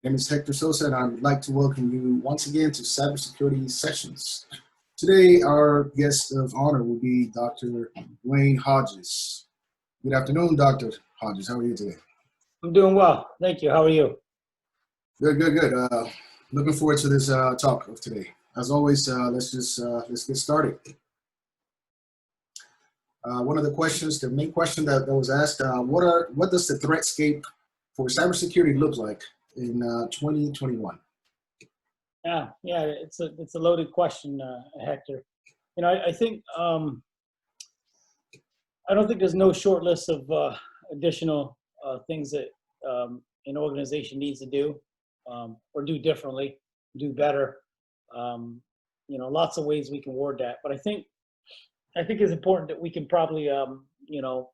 My name is Hector Sosa, and I'd like to welcome you once again to Cybersecurity Sessions. Today, our guest of honor will be Dr. Wayne Hodges. Good afternoon, Dr. Hodges. How are you today? I'm doing well. Thank you. How are you? Good. Looking forward to this talk of today. As always, let's get started. One of the questions, the main question that was asked, what does the threatscape for cybersecurity look like in 2021? Yeah, it's a loaded question, Hector. You know, I think I don't think there's no short list of additional things that an organization needs to do or do differently, do better. You know, lots of ways we can word that, but I think it's important that we can probably you know,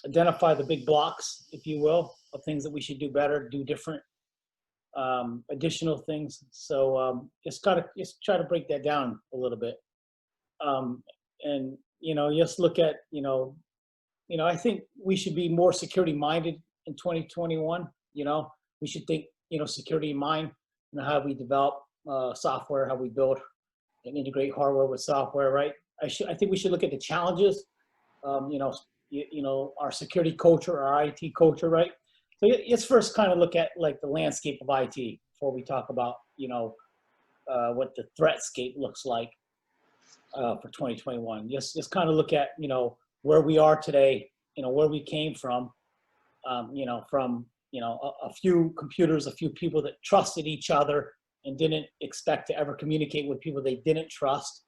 identify the big blocks, if you will, of things that we should do better, do different, additional things. So just try to break that down a little bit. And, you know, just look at, you know, I think we should be more security minded in 2021. You know, we should think, you know, security in mind, you know, how we develop software, how we build and integrate hardware with software, right? I think we should look at the challenges, you know, our security culture, our IT culture, right? So let's first kind of look at like the landscape of IT before we talk about, you know, what the threatscape looks like for 2021. Just kind of look at, you know, where we are today, you know, where we came from, you know, from, you know, a few computers, a few people that trusted each other and didn't expect to ever communicate with people they didn't trust.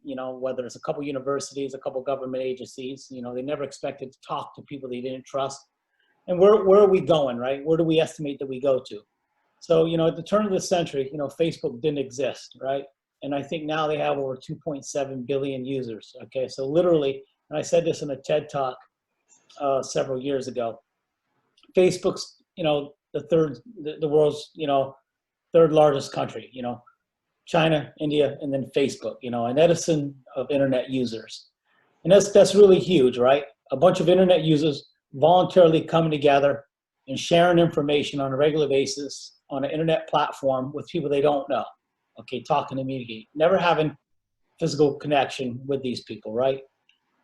You know, whether it's a couple universities, a couple government agencies, you know, they never expected to talk to people they didn't trust. And where are we going, right? Where do we estimate that we go to? So, you know, at the turn of the century, you know, Facebook didn't exist, right? And I think now they have over 2.7 billion users, okay? So literally, and I said this in a TED Talk several years ago, Facebook's, you know, the world's, you know, third largest country, you know, China, India, and then Facebook, you know, an Edison of internet users. And that's really huge, right? A bunch of internet users voluntarily coming together and sharing information on a regular basis on an internet platform with people they don't know, okay, talking and communicating, never having physical connection with these people, right?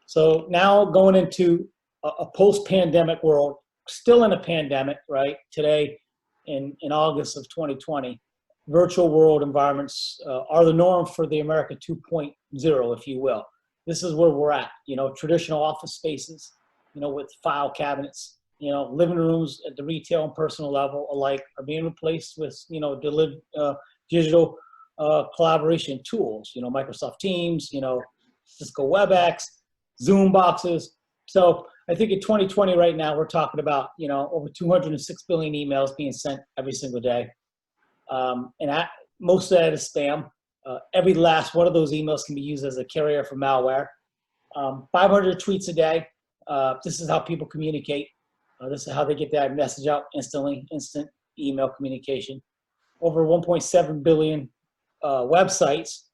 So now going into a post-pandemic world, still in a pandemic, right? Today, in August of 2020, virtual world environments are the norm for the America 2.0, if you will. This is where we're at, you know, traditional office spaces, you know, with file cabinets, you know, living rooms at the retail and personal level alike are being replaced with, you know, digital collaboration tools, you know, Microsoft Teams, you know, Cisco WebEx, Zoom boxes. So I think in 2020 right now, we're talking about, you know, over 206 billion emails being sent every single day. Most of that is spam. Every last one of those emails can be used as a carrier for malware. 500 tweets a day. This is how people communicate. This is how they get that message out instantly, instant email communication. Over 1.7 billion websites,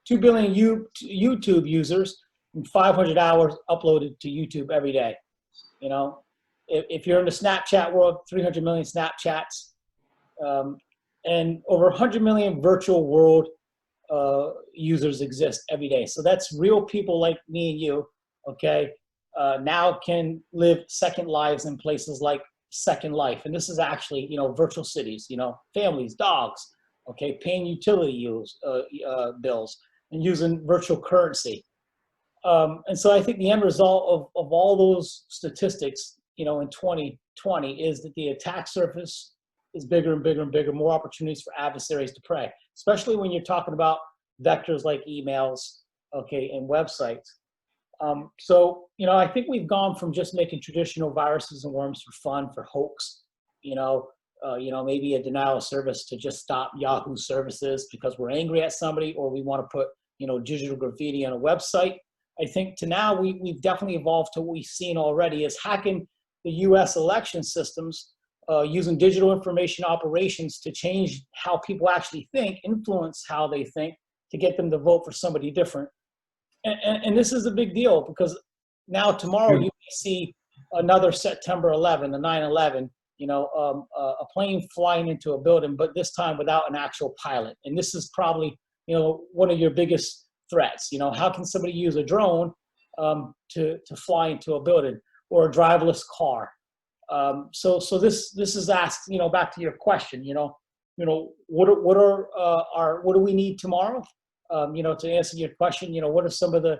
2 billion YouTube users, and 500 hours uploaded to YouTube every day. You know, if you're in the Snapchat world, 300 million Snapchats. And over 100 million virtual world users exist every day. So that's real people like me and you, okay, now can live second lives in places like Second Life. And this is actually, you know, virtual cities, you know, families, dogs, okay, paying utility bills and using virtual currency. And so I think the end result of all those statistics, you know, in 2020 is that the attack surface is bigger and bigger and bigger, more opportunities for adversaries to prey, especially when you're talking about vectors like emails, okay, and websites. So, you know, I think we've gone from just making traditional viruses and worms for fun, for hoax, you know, maybe a denial of service to just stop Yahoo services because we're angry at somebody or we want to put, you know, digital graffiti on a website. I think to now we've definitely evolved to what we've seen already is hacking the US election systems, using digital information operations to change how people actually think, influence how they think, to get them to vote for somebody different. And this is a big deal because now tomorrow you may see another September 11, the 9/11, a plane flying into a building, but this time without an actual pilot. And this is probably, one of your biggest threats. How can somebody use a drone to fly into a building, or a driverless car? So this is asked, back to your question, what do we need tomorrow? To answer your question, what are some of the,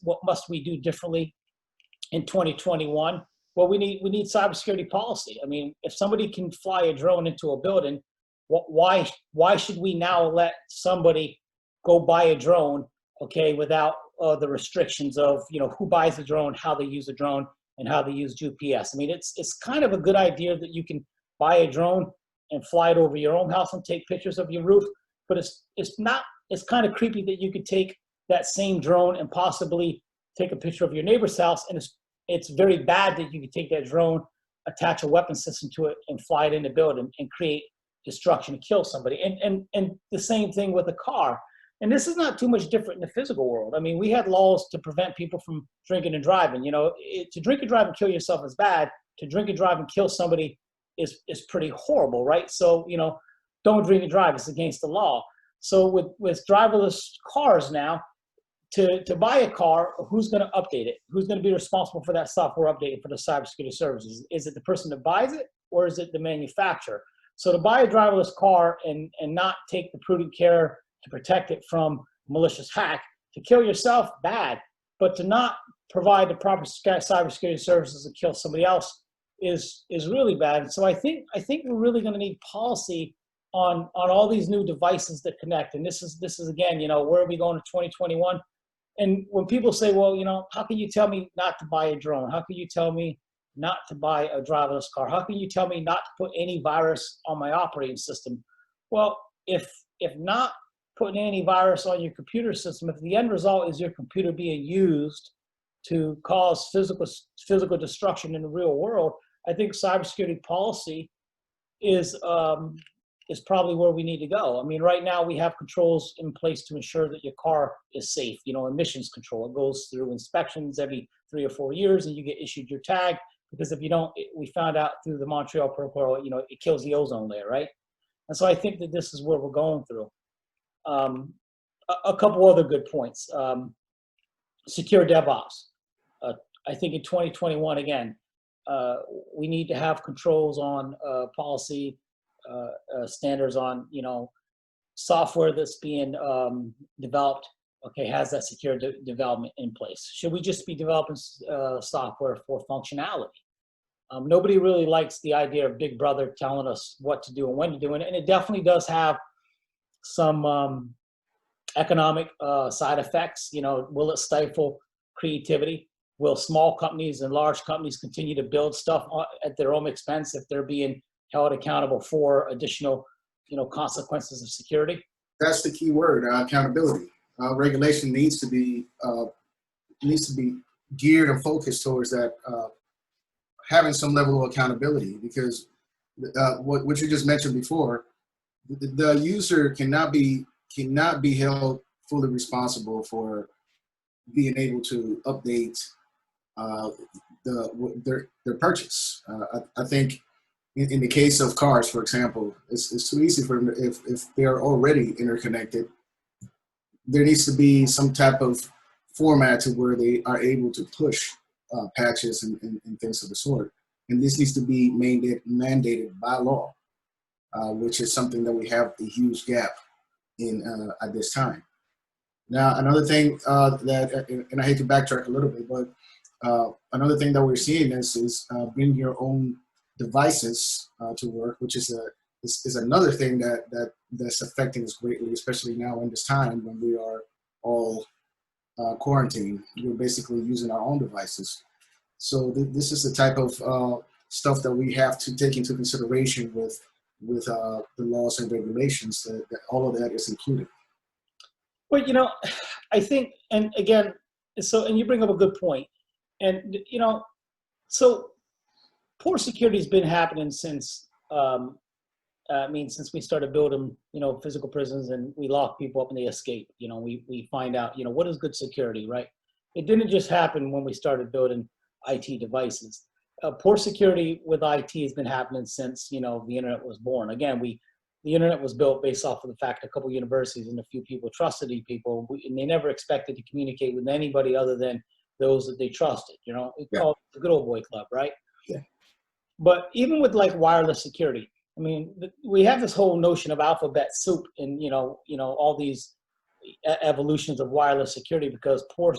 what must we do differently in 2021? Well, we need cybersecurity policy. I mean, if somebody can fly a drone into a building, why should we now let somebody go buy a drone, okay, without the restrictions of who buys the drone, how they use the drone, and how they use GPS? I mean, it's kind of a good idea that you can buy a drone and fly it over your own house and take pictures of your roof, but it's kind of creepy that you could take that same drone and possibly take a picture of your neighbor's house, and it's very bad that you could take that drone, attach a weapon system to it, and fly it in the building and create destruction and kill somebody. And the same thing with a car. And this is not too much different in the physical world. I mean, we had laws to prevent people from drinking and driving. To drink and drive and kill yourself is bad. To drink and drive and kill somebody is pretty horrible, right? So, don't drink and drive. It's against the law. So with driverless cars now, to buy a car, who's going to update it? Who's going to be responsible for that software update for the cybersecurity services? Is it the person that buys it, or is it the manufacturer? So to buy a driverless car and not take the prudent care to protect it from malicious hack, to kill yourself, bad. But to not provide the proper cybersecurity services to kill somebody else is really bad. So I think we're really going to need policy on all these new devices that connect. And this is again, where are we going in 2021? And when people say, well, how can you tell me not to buy a drone? How can you tell me not to buy a driverless car? How can you tell me not to put any virus on my operating system? Well, if not putting any virus on your computer system, if the end result is your computer being used to cause physical destruction in the real world, I think cybersecurity policy is probably where we need to go. I mean, right now we have controls in place to ensure that your car is safe. Emissions control. It goes through inspections every 3 or 4 years, and you get issued your tag, because if you don't, we found out through the Montreal Protocol, it kills the ozone layer, right? And so I think that this is where we're going through. A couple other good points. Secure DevOps. I think in 2021, again, we need to have controls on policy, standards on, software that's being developed, okay, has that secure development in place. Should we just be developing software for functionality? Nobody really likes the idea of Big Brother telling us what to do and when to do it, and it definitely does have some economic side effects. Will it stifle creativity? Will small companies and large companies continue to build stuff at their own expense if they're being held accountable for additional, consequences of security? That's the key word, accountability. Regulation needs to be geared and focused towards that, having some level of accountability, because what you just mentioned before, the user cannot be held fully responsible for being able to update their purchase. I think in the case of cars, for example, it's too easy for them if they're already interconnected. There needs to be some type of format to where they are able to push patches and things of the sort. And this needs to be mandated by law, which is something that we have a huge gap in at this time. Now, another thing and I hate to backtrack a little bit, but another thing that we're seeing is bring your own devices to work, which is another thing that's affecting us greatly, especially now in this time when we are all quarantined. We're basically using our own devices. So this is the type of stuff that we have to take into consideration with the laws and regulations, that all of that is included. Well, I think, and again, and you bring up a good point. And, so poor security has been happening since, since we started building, physical prisons, and we lock people up and they escape. We find out, what is good security, right? It didn't just happen when we started building IT devices. poor security with IT has been happening since, you know, the internet was born. Again, the internet was built based off of the fact a couple of universities and a few people trusted these people, and they never expected to communicate with anybody other than those that they trusted. You know, it's called the good old boy club, right? Yeah. But even with like wireless security, I mean, we have this whole notion of alphabet soup and, you know, all these evolutions of wireless security, because poor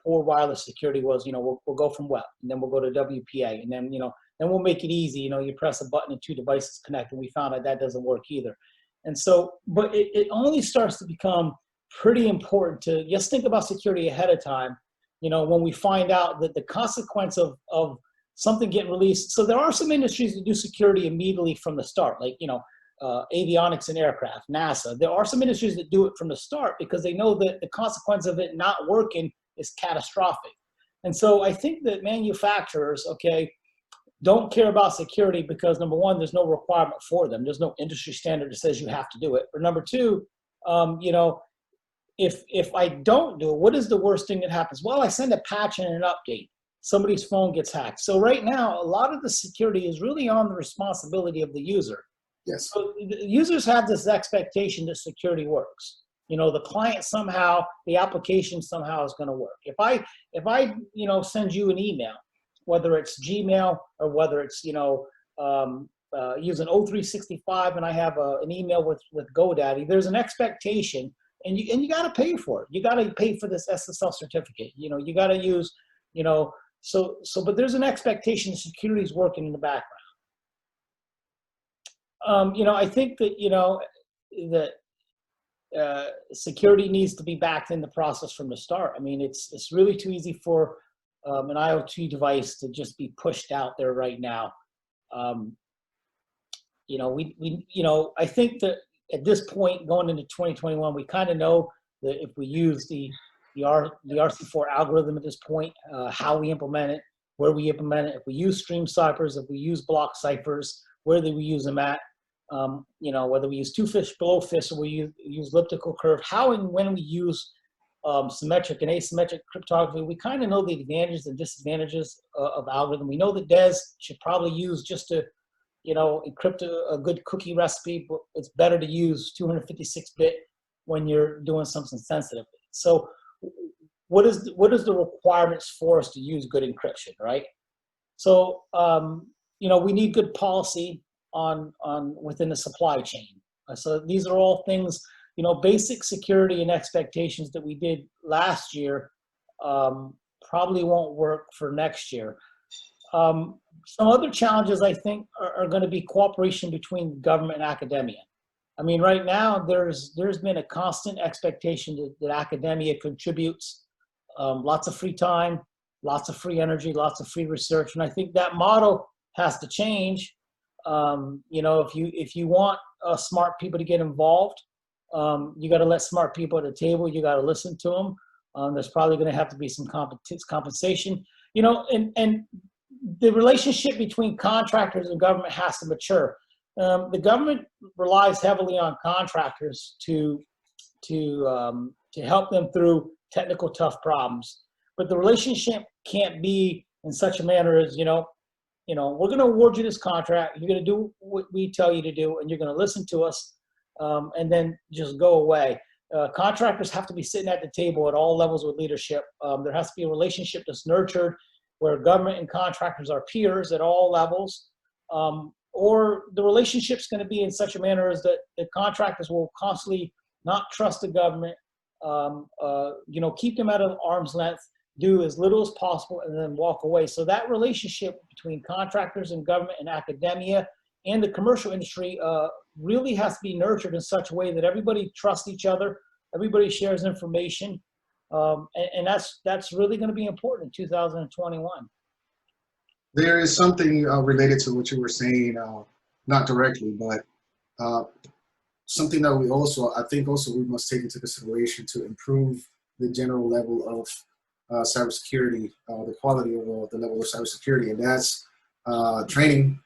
wireless security was, you know, we'll go from web, and then we'll go to WPA, and then, you know, then we'll make it easy. You know, you press a button and two devices connect, and we found out that doesn't work either. And so, but it only starts to become pretty important to just think about security ahead of time, you know, when we find out that the consequence of something getting released. So there are some industries that do security immediately from the start, like, you know, avionics and aircraft, NASA. There are some industries that do it from the start because they know that the consequence of it not working is catastrophic. And so I think that manufacturers, okay, don't care about security because, number one, there's no requirement for them. There's no industry standard that says you have to do it. Or number two, you know, if I don't do it, what is the worst thing that happens? Well, I send a patch and an update. Somebody's phone gets hacked. So right now, a lot of the security is really on the responsibility of the user. Yes. So the users have this expectation that security works. You know, the client somehow, the application somehow is going to work. If I, you know, send you an email, whether it's Gmail or whether it's, you know, using O365, and I have an email with GoDaddy, there's an expectation, and you got to pay for it. You got to pay for this SSL certificate. You know, you got to use, you know, but there's an expectation that security is working in the background. You know, I think that, you know, that security needs to be backed in the process from the start. I mean, it's really too easy for an IoT device to just be pushed out there right now. You know, you know, I think that at this point, going into 2021, we kind of know that if we use the RC4 algorithm at this point, how we implement it, where we implement it, if we use stream ciphers, if we use block ciphers, where do we use them at, you know, whether we use two fish below fish or we use elliptical curve, how and when we use symmetric and asymmetric cryptography. We kind of know the advantages and disadvantages of algorithm. We know that DES should probably use just to, you know, encrypt a good cookie recipe, but it's better to use 256-bit when you're doing something sensitive. So what is the requirements for us to use good encryption, right? So, you know, we need good policy on within the supply chain. So these are all things, you know, basic security and expectations that we did last year probably won't work for next year. Some other challenges, I think, are going to be cooperation between government and academia. I mean, right now, there's been a constant expectation that academia contributes lots of free time, lots of free energy, lots of free research. And I think that model has to change. You know, if you want smart people to get involved, you got to let smart people at the table. You got to listen to them. There's probably going to have to be some compensation. You know, and the relationship between contractors and government has to mature. The government relies heavily on contractors to help them through technical tough problems, but the relationship can't be in such a manner as, you know, we're going to award you this contract. You're going to do what we tell you to do, and you're going to listen to us, and then just go away. Contractors have to be sitting at the table at all levels with leadership. There has to be a relationship that's nurtured where government and contractors are peers at all levels, or the relationship's going to be in such a manner as that the contractors will constantly not trust the government, you know, keep them at an arm's length, do as little as possible, and then walk away. So that relationship between contractors and government and academia and the commercial industry really has to be nurtured in such a way that everybody trusts each other, everybody shares information, and that's really going to be important in 2021. There is something related to what you were saying, not directly, but something that I think we must take into consideration to improve the general level of cybersecurity, the quality of the level of cybersecurity, and that's training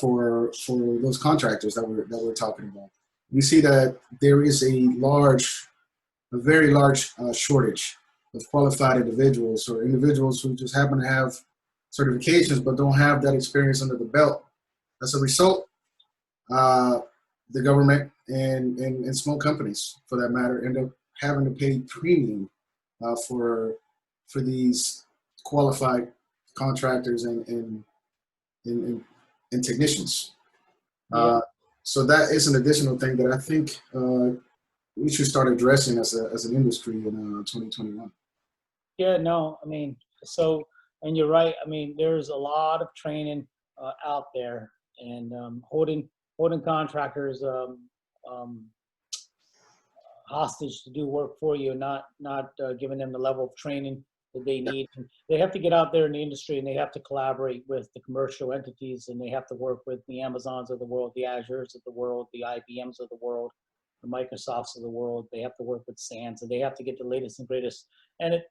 for those contractors that we're talking about. We see that there is a very large shortage of qualified individuals, or individuals who just happen to have certifications, but don't have that experience under the belt. As a result, the government and small companies, for that matter, end up having to pay premium for these qualified contractors and technicians. Yeah. So that is an additional thing that I think we should start addressing as an industry in 2021. Yeah, no, I mean, so, and you're right. I mean, there's a lot of training out there, and holding contractors um, hostage to do work for you, not giving them the level of training that they need. And they have to get out there in the industry, and they have to collaborate with the commercial entities, and they have to work with the Amazons of the world, the Azures of the world, the IBMs of the world, the Microsofts of the world. They have to work with SANs, and they have to get the latest and greatest. And it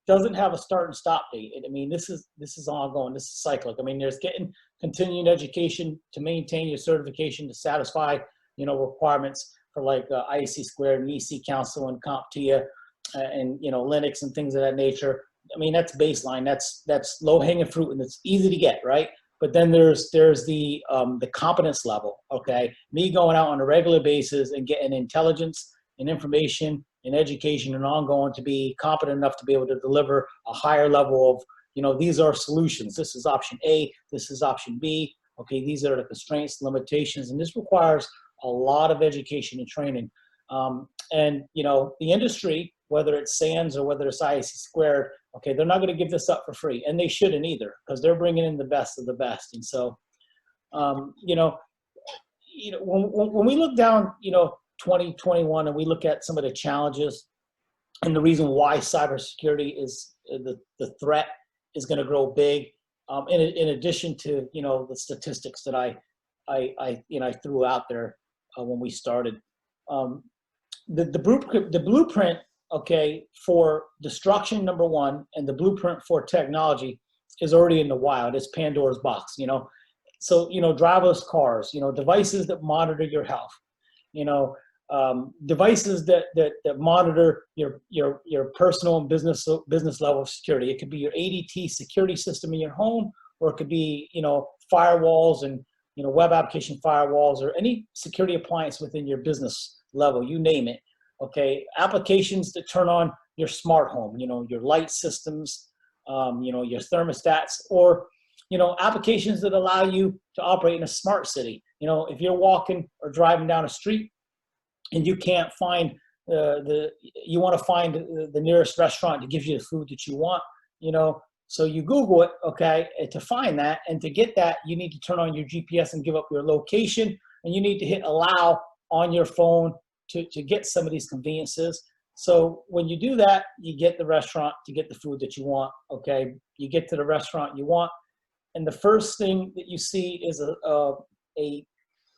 doesn't have a start and stop date. I mean, this is ongoing. This is cyclic. I mean, there's getting continuing education to maintain your certification to satisfy requirements for like IEC squared and EC Council and CompTIA and Linux and things of that nature. I mean, that's baseline. That's low hanging fruit, and it's easy to get, right? But then there's the competence level. Okay, me going out on a regular basis and getting intelligence and information and education and ongoing to be competent enough to be able to deliver a higher level of these are solutions. This is option A. This is option B. Okay, these are the constraints, limitations, and this requires a lot of education and training. And the industry, whether it's SANS or whether it's IEC squared, okay, they're not going to give this up for free, and they shouldn't either, because they're bringing in the best of the best. And so, when we look down, 2021, and we look at some of the challenges and the reason why cybersecurity is the threat is going to grow big. In addition to the statistics that I threw out there when we started, the blueprint, okay, for destruction, number one, and the blueprint for technology is already in the wild. It's Pandora's box, So driverless cars, devices that monitor your health, devices that monitor your personal and business level of security. It could be your ADT security system in your home, or it could be firewalls and web application firewalls, or any security appliance within your business level, you name it. Okay, applications that turn on your smart home, your light systems, your thermostats, or applications that allow you to operate in a smart city. If you're walking or driving down a street and you can't find you want to find the nearest restaurant to give you the food that you want, so you Google it, okay, to find that, and to get that, you need to turn on your GPS and give up your location, and you need to hit allow on your phone to get some of these conveniences. So when you do that, you get the restaurant to get the food that you want, okay? You get to the restaurant you want, and the first thing that you see is a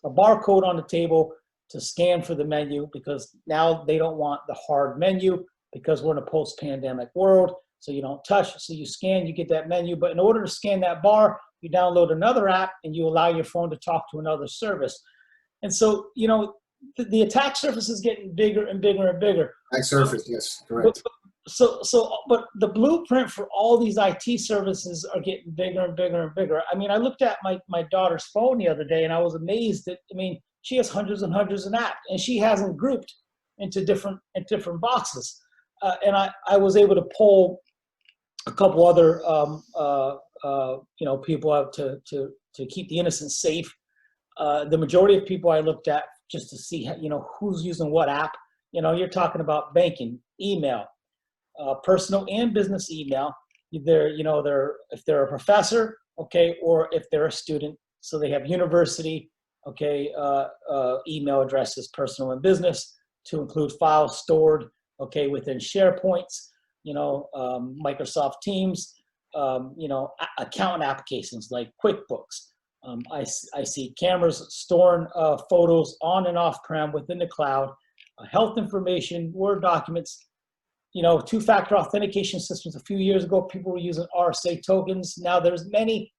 barcode on the table to scan for the menu, because now they don't want the hard menu, because we're in a post-pandemic world. So you don't touch, so you scan, you get that menu. But in order to scan that bar, you download another app and you allow your phone to talk to another service. And so, the attack surface is getting bigger and bigger and bigger. Attack surface, yes, correct. But the blueprint for all these IT services are getting bigger and bigger and bigger. I mean, I looked at my daughter's phone the other day, and I was amazed that, she has hundreds and hundreds of apps, and she hasn't grouped into different boxes. And I was able to pull a couple other people out to keep the innocent safe. The majority of people I looked at just to see who's using what app. You're talking about banking, email, personal and business email. If they're a professor, okay, or if they're a student, so they have university, okay, email addresses, personal and business, to include files stored, okay, within SharePoints, Microsoft Teams, account applications like QuickBooks. I see cameras storing photos on and off-prem within the cloud, health information, Word documents, two-factor authentication systems. A few years ago, people were using RSA tokens. Now there's many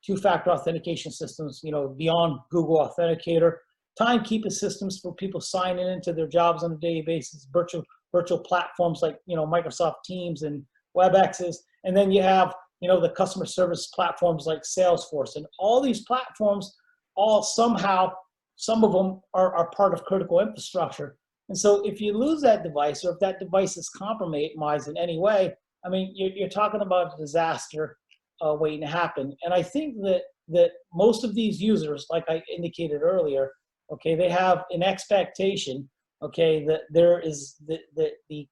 two-factor authentication systems, beyond Google Authenticator, timekeeping systems for people signing into their jobs on a daily basis, virtual platforms like Microsoft Teams and WebExes, and then you have the customer service platforms like Salesforce, and all these platforms, all somehow, some of them are part of critical infrastructure. And so if you lose that device, or if that device is compromised in any way, I mean, you're talking about a disaster waiting to happen. And I think that most of these users, like I indicated earlier, okay, they have an expectation, okay, that there is the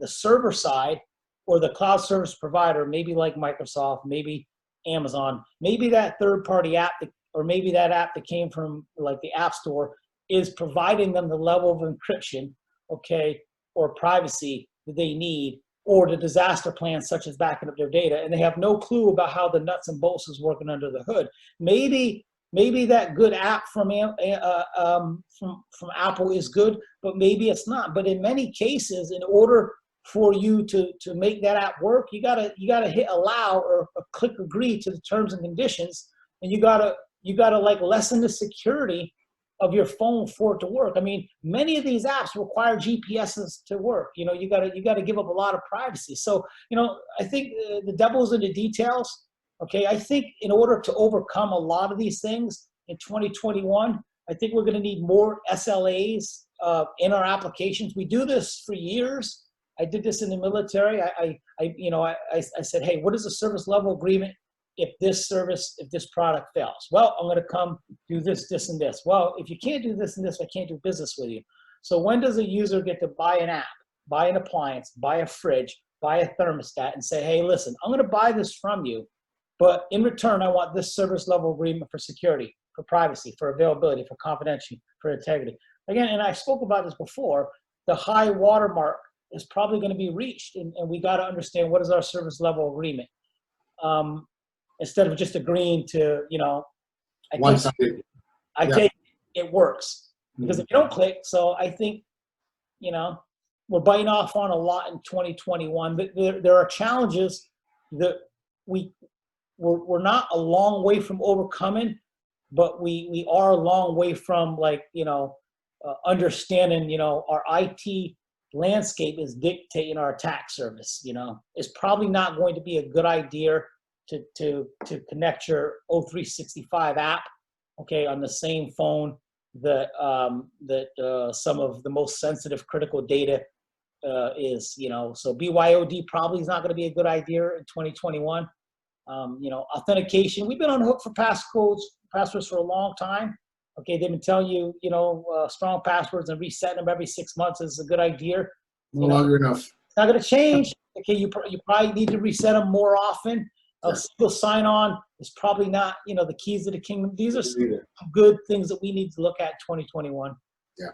server side or the cloud service provider, maybe like Microsoft, maybe Amazon, maybe that third-party app, or maybe that app that came from like the App Store, is providing them the level of encryption, okay, or privacy that they need, or the disaster plans such as backing up their data, and they have no clue about how the nuts and bolts is working under the hood. Maybe that good app from Apple is good, but maybe it's not. But in many cases, in order for you to make that app work, you gotta hit allow or click agree to the terms and conditions, and you gotta like lessen the security of your phone for it to work. I mean, many of these apps require GPSs to work. You gotta give up a lot of privacy. So, I think the devil's in the details. Okay, I think in order to overcome a lot of these things in 2021, I think we're gonna need more SLAs in our applications. We do this for years. I did this in the military. I said, hey, what is the service level agreement if this product fails? Well, I'm going to come do this, and this. Well, if you can't do this and this, I can't do business with you. So when does a user get to buy an app, buy an appliance, buy a fridge, buy a thermostat, and say, hey, listen, I'm going to buy this from you, but in return, I want this service level agreement for security, for privacy, for availability, for confidentiality, for integrity. Again, and I spoke about this before, the high watermark is probably going to be reached, and we got to understand what is our service level agreement. Instead of just agreeing to, I take it works. Because if you don't click, so I think, we're biting off on a lot in 2021. But there are challenges that we're not a long way from overcoming, but we are a long way from understanding, our IT landscape is dictating our attack service. It's probably not going to be a good idea to connect your O365 app, okay, on the same phone that some of the most sensitive critical data is. So BYOD probably is not going to be a good idea in 2021. Authentication, we've been on the hook for passwords for a long time. Okay, they've been telling you, strong passwords and resetting them every 6 months is a good idea. No longer enough. It's not going to change. Okay, you probably need to reset them more often. Single sign-on is probably not, the keys to the kingdom. These are some good things that we need to look at in 2021. Yeah.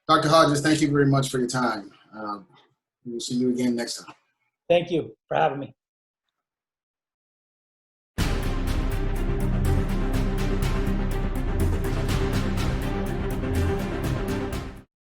Dr. Hodges, thank you very much for your time. We'll see you again next time. Thank you for having me.